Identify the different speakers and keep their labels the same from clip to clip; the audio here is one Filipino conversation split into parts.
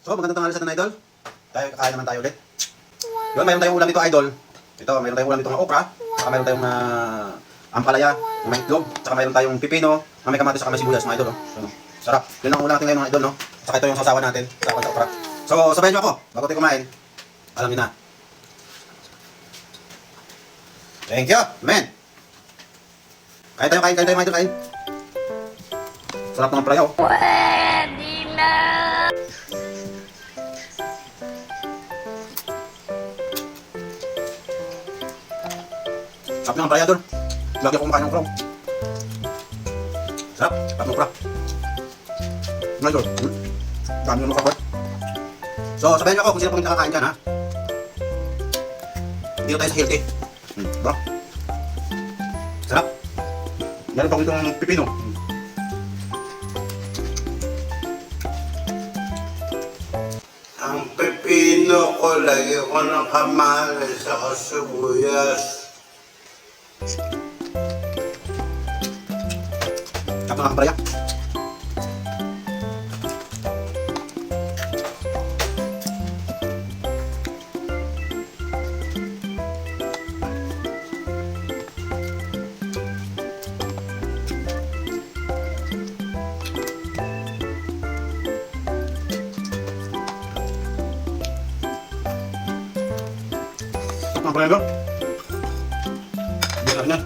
Speaker 1: So, magandang tanghali sa atin, idol. Kakain naman tayo ulit. Yun, mayroon tayong ulam dito, idol. Ito, mayroon tayong ulam dito ng okra. Saka mayroon tayong ampalaya, may itlog. Saka mayroon tayong pipino, na may kamatis, saka may sibuyas, mga idol. So, sarap. Yun ang ulam natin ngayon, mga idol, no? Saka ito yung sasawa natin, sa okra. So, sabayan nyo ako, bago tayo kumain. Alam niyo na. Thank you, man. Kain tayo, mga idol, kain. Sarap ng ampalaya, oh.
Speaker 2: Pwede na!
Speaker 1: Sarap ng ampalaya, idol. Lagi ako kumakain ng okra. Sarap ng okra. Mga idol, dami ng okra. So, sabayan nyo ako kung sino pong nakakain dyan, ha? Dito tayo sa healthy. Diba? Sarap. Meron pa akong itong pipino.
Speaker 3: Ang pipino ko, lagi ko nakamahal sa kasibuyas.
Speaker 1: Sarap ng ampalaya. Ang prego. Bisa niyan.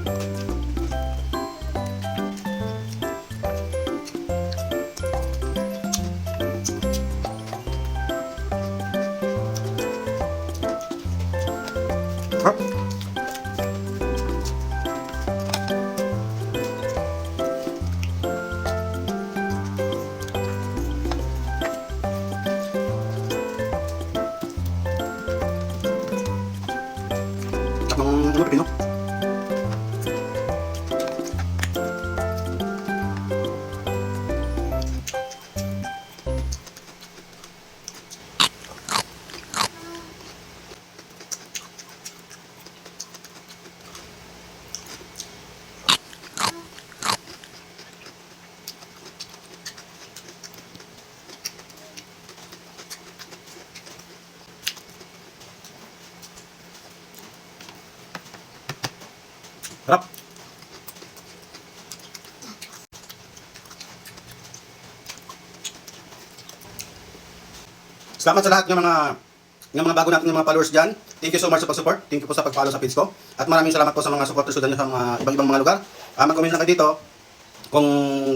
Speaker 1: Hop. Ang pipino. Sarap. Salamat sa lahat ng mga bago natin ng mga followers dyan. Thank you so much sa pag-support. Thank you po sa pag-follow sa page ko. At maraming salamat po sa mga supporters ko dyan sa mga ibang mga lugar. Mag-comment lang kayo dito kung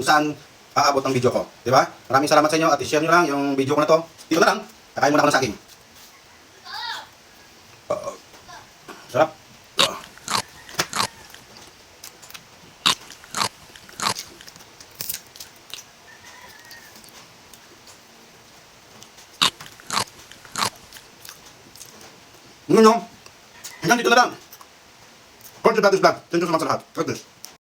Speaker 1: saan aabot ang video ko. Diba? Maraming salamat sa inyo at i-share nyo lang yung video ko na to. Dito na lang. Kakain muna ako ng saging. Sarap. Hanggang dito na lang. Pork Vlog. Thank you so much sa lahat. God bless.